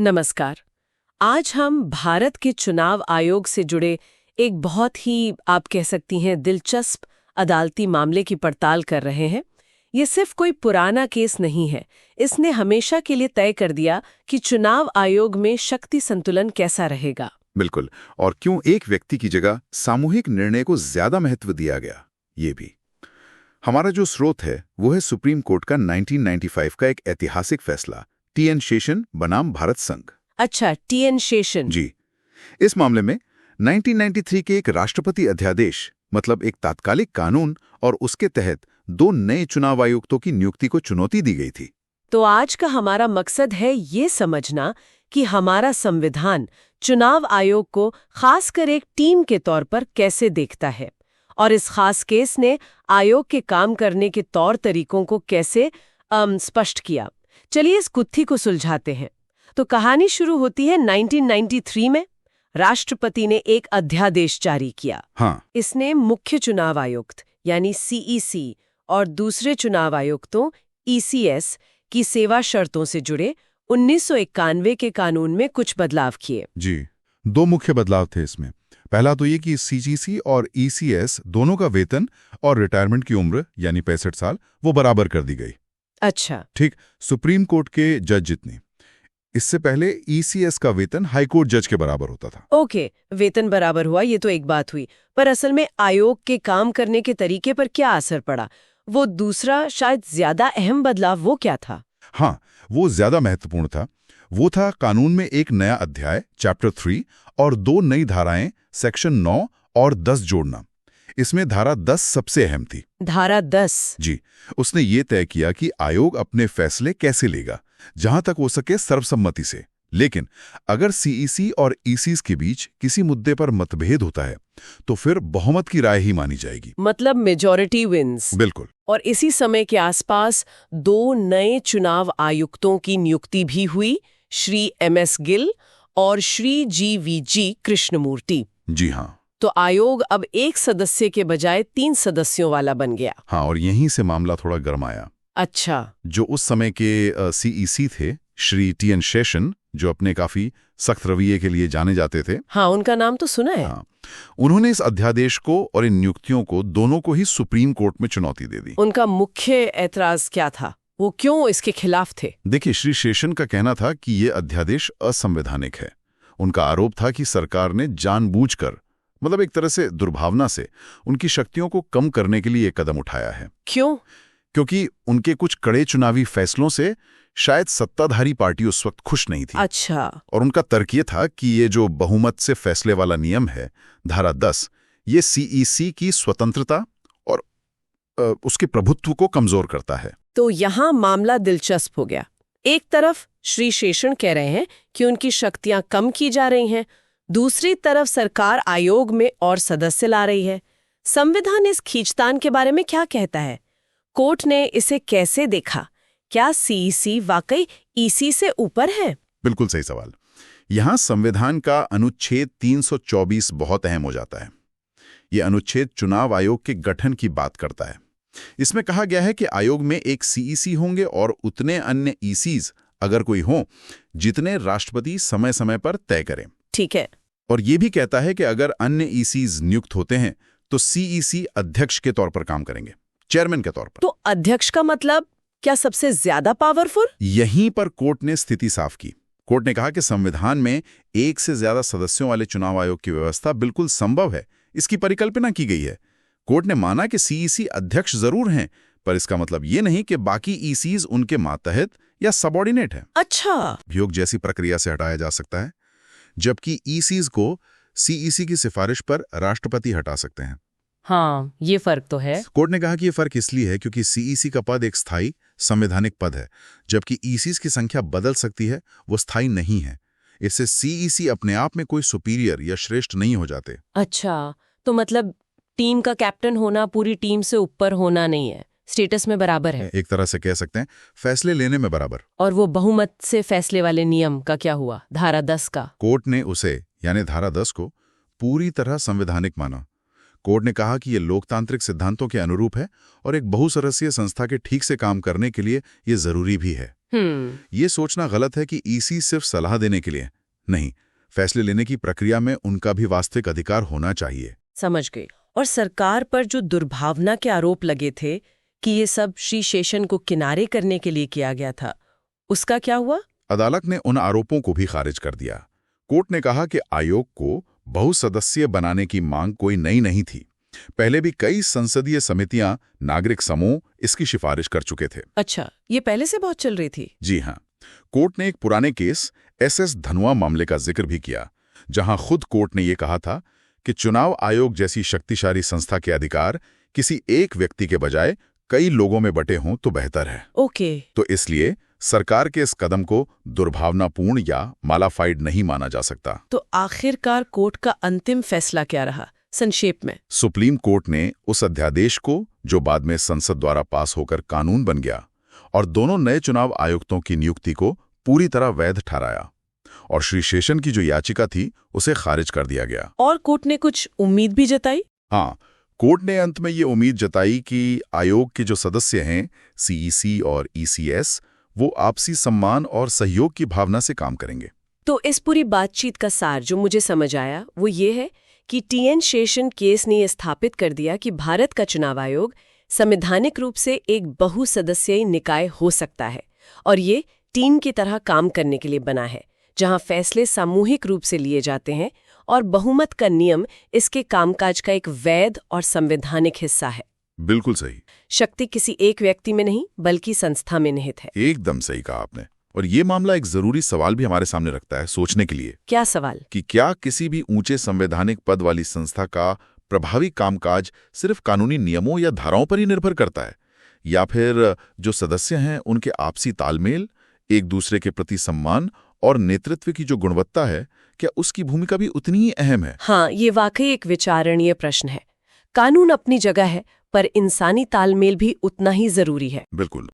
नमस्कार। आज हम भारत के चुनाव आयोग से जुड़े एक बहुत ही आप कह सकती हैं दिलचस्प अदालती मामले की पड़ताल कर रहे हैं। ये सिर्फ कोई पुराना केस नहीं है, इसने हमेशा के लिए तय कर दिया कि चुनाव आयोग में शक्ति संतुलन कैसा रहेगा। बिल्कुल। और क्यों एक व्यक्ति की जगह सामूहिक निर्णय को ज्यादा महत्व दिया गया, ये भी। हमारा जो स्रोत है वो है सुप्रीम कोर्ट का 1995 का एक ऐतिहासिक फैसला, टी.एन. शेषन बनाम भारत संघ। अच्छा, टी.एन. शेषन। जी। इस मामले में 1993 के एक राष्ट्रपति अध्यादेश, मतलब एक तात्कालिक कानून, और उसके तहत 2 नए चुनाव आयुक्तों की नियुक्ति को चुनौती दी गई थी। तो आज का हमारा मकसद है ये समझना कि हमारा संविधान चुनाव आयोग को खासकर एक टीम के तौर पर कैसे देखता है, और इस खास केस ने आयोग के काम करने के तौर तरीकों को कैसे स्पष्ट किया। चलिए इस गुत्थी को सुलझाते हैं। तो कहानी शुरू होती है 1993 में। राष्ट्रपति ने एक अध्यादेश जारी किया। हाँ। इसने मुख्य चुनाव आयुक्त यानी सीईसी और दूसरे चुनाव आयुक्तों ईसीएस की सेवा शर्तों से जुड़े 1991 के कानून में कुछ बदलाव किए। जी, 2 मुख्य बदलाव थे इसमें। पहला तो ये कि सीजीसी और ईसीएस दोनों का वेतन और रिटायरमेंट की उम्र यानी 65 साल वो बराबर कर दी गई। अच्छा। ठीक, सुप्रीम कोर्ट के जज जितनी। इससे पहले ईसीएस का वेतन हाई कोर्ट जज के बराबर होता था। ओके, वेतन बराबर हुआ, ये तो एक बात हुई, पर असल में आयोग के काम करने के तरीके पर क्या असर पड़ा? वो दूसरा शायद ज्यादा अहम बदलाव वो क्या था? हाँ, वो ज्यादा महत्वपूर्ण था। वो था कानून में एक नया अध्याय चैप्टर 3 और 2 नई धाराएं सेक्शन 9 और 10 जोड़ना। इसमें धारा 10 सबसे अहम थी। धारा 10? जी, उसने ये तय किया कि आयोग अपने फैसले कैसे लेगा, जहां तक हो सके सर्वसम्मति से। लेकिन अगर सीईसी और ईसीस के बीच किसी मुद्दे पर मतभेद होता है तो फिर बहुमत की राय ही मानी जाएगी, मतलब मेजॉरिटी विंस। बिल्कुल। और इसी समय के आसपास 2 नए चुनाव आयुक्तों की नियुक्ति भी हुई, श्री एमएस गिल और श्री जीवीजी कृष्णमूर्ति। जी हाँ। तो आयोग अब 1 सदस्य के बजाय 3 सदस्यों वाला बन गया। हाँ, और यहीं से मामला थोड़ा गरमाया। अच्छा। जो उस समय के सीईसी थे, श्री टी.एन. शेषन, जो अपने काफी सख्त रवैये के लिए जाने जाते थे। हाँ, उनका नाम तो सुना है। हाँ, उन्होंने इस अध्यादेश को और इन नियुक्तियों को दोनों को ही सुप्रीम कोर्ट में चुनौती दे दी। उनका मुख्य ऐतराज क्या था? वो क्यों इसके खिलाफ थे? देखिए, श्री शेषन का कहना था कि ये अध्यादेश असंवैधानिक है। उनका आरोप था कि सरकार ने जानबूझकर, मतलब एक तरह से दुर्भावना से, उनकी शक्तियों को कम करने के लिए ये कदम उठाया है। क्यों? क्योंकि उनके कुछ कड़े चुनावी फैसलों से शायद सत्ताधारी पार्टी उस वक्त खुश नहीं थी। अच्छा। और उनका तर्क ये था कि ये जो बहुमत से फैसले वाला नियम है, धारा 10, ये सीईसी की स्वतंत्रता और उसके प्रभुत्व को कमजोर करता है। तो यहाँ मामला दिलचस्प हो गया। एक तरफ श्री शेषन कह रहे हैं कि उनकी शक्तियां कम की जा रही हैं, दूसरी तरफ सरकार आयोग में और सदस्य ला रही है। संविधान इस खींचतान के बारे में क्या कहता है? कोर्ट ने इसे कैसे देखा? क्या सीईसी वाकई ईसी से ऊपर है? बिल्कुल सही सवाल। यहां संविधान का अनुच्छेद 324 बहुत अहम हो जाता है। यह अनुच्छेद चुनाव आयोग के गठन की बात करता है। इसमें कहा गया है कि आयोग में एक सीईसी होंगे और उतने अन्य ईसीज अगर कोई हो, जितने राष्ट्रपति समय समय पर तय करें। ठीक है। और यह भी कहता है कि अगर अन्य ईसीज नियुक्त होते हैं तो सीईसी अध्यक्ष के तौर पर काम करेंगे, चेयरमैन के तौर पर। तो अध्यक्ष का मतलब क्या सबसे ज्यादा पावरफुल? यहीं पर कोर्ट ने स्थिति साफ की। कोर्ट ने कहा कि संविधान में 1 से ज्यादा सदस्यों वाले चुनाव आयोग की व्यवस्था बिल्कुल संभव है, इसकी परिकल्पना की गई है। कोर्ट ने माना कि सीईसी अध्यक्ष जरूर हैं, पर इसका मतलब ये नहीं कि बाकी ईसीज उनके मातहत या सबऑर्डिनेट हैं। अच्छा। अभियोग जैसी प्रक्रिया से हटाया जा सकता है, जबकि ईसीज को सीईसी की सिफारिश पर राष्ट्रपति हटा सकते हैं। हाँ, ये फर्क तो है। कोर्ट ने कहा कि ये फर्क इसलिए है क्योंकि सीईसी का पद एक स्थायी संवैधानिक पद है, जबकि ईसीज की संख्या बदल सकती है, वो स्थायी नहीं है। इससे सीईसी अपने आप में कोई सुपीरियर या श्रेष्ठ नहीं हो जाते। अच्छा, तो मतलब टीम का कैप्टन होना पूरी टीम से ऊपर होना नहीं है, स्टेटस में बराबर है। एक तरह से कह सकते हैं फैसले लेने में बराबर। और वो बहुमत से फैसले वाले नियम का क्या हुआ, धारा 10 का? कोर्ट ने उसे यानी धारा 10 को पूरी तरह संवैधानिक माना। कोर्ट ने कहा कि ये लोकतांत्रिक सिद्धांतों के अनुरूप है और एक बहुसदस्यीय संस्था के ठीक से काम करने के लिए ये जरूरी भी है। ये सोचना गलत है कि ईसी सिर्फ सलाह देने के लिए नहीं, फैसले लेने की प्रक्रिया में उनका भी वास्तविक अधिकार होना चाहिए। समझ गई। और सरकार पर जो दुर्भावना के आरोप लगे थे कि ये सब श्री शेषन को किनारे करने के लिए किया गया था, उसका क्या हुआ? अदालत ने उन आरोपों को भी खारिज कर दिया। कोर्ट ने कहा कि आयोग को बहुसदस्यीय बनाने की मांग कोई नई नहीं थी। पहले भी कई संसदीय समितियां, नागरिक समूह इसकी सिफारिश कर चुके थे। अच्छा, ये पहले से बहुत चल रही थी। जी हाँ। कोर्ट ने एक पुराने केस एसएस धनुआ मामले का जिक्र भी किया, जहां खुद कोर्ट ने यह कहा था कि चुनाव आयोग जैसी शक्तिशाली संस्था के अधिकार किसी एक व्यक्ति के बजाय कई लोगों में बटे हों तो बेहतर है। ओके। तो इसलिए सरकार के इस कदम को दुर्भावनापूर्ण या मालाफाइड नहीं माना जा सकता। तो आखिरकार कोर्ट का अंतिम फैसला क्या रहा, संक्षेप में? सुप्रीम कोर्ट ने उस अध्यादेश को, जो बाद में संसद द्वारा पास होकर कानून बन गया, और दोनों नए चुनाव आयुक्तों की नियुक्ति को पूरी तरह वैध ठहराया और श्री शेषन की जो याचिका थी उसे खारिज कर दिया गया। और कोर्ट ने कुछ उम्मीद भी जताई? हाँ, कोर्ट ने अंत में ये उम्मीद जताई कि आयोग के जो सदस्य हैं, सीईसी और ईसीएस, वो आपसी सम्मान और सहयोग की भावना से काम करेंगे। तो इस पूरी बातचीत का सार जो मुझे समझ आया वो ये है कि टीएन शेषन केस ने यह स्थापित कर दिया कि भारत का चुनाव आयोग संवैधानिक रूप से एक बहुसदस्यीय निकाय हो सकता है और ये टीम की तरह काम करने के लिए बना है, जहां फैसले सामूहिक रूप से लिए जाते हैं और बहुमत का नियम इसके कामकाज का एक वैध और संवैधानिक हिस्सा है। बिल्कुल सही। शक्ति किसी एक व्यक्ति में नहीं बल्कि संस्था में निहित है। एकदम सही कहा आपने। और ये मामला एक जरूरी सवाल भी हमारे सामने रखता है सोचने के लिए। क्या सवाल? कि क्या किसी भी ऊंचे संवैधानिक पद वाली संस्था का प्रभावी कामकाज सिर्फ कानूनी नियमों या धाराओं पर ही निर्भर करता है, या फिर जो सदस्य हैं उनके आपसी तालमेल, एक दूसरे के प्रति सम्मान और नेतृत्व की जो गुणवत्ता है, क्या उसकी भूमिका भी उतनी ही अहम है? हाँ, ये वाकई एक विचारणीय प्रश्न है। कानून अपनी जगह है पर इंसानी तालमेल भी उतना ही जरूरी है। बिल्कुल।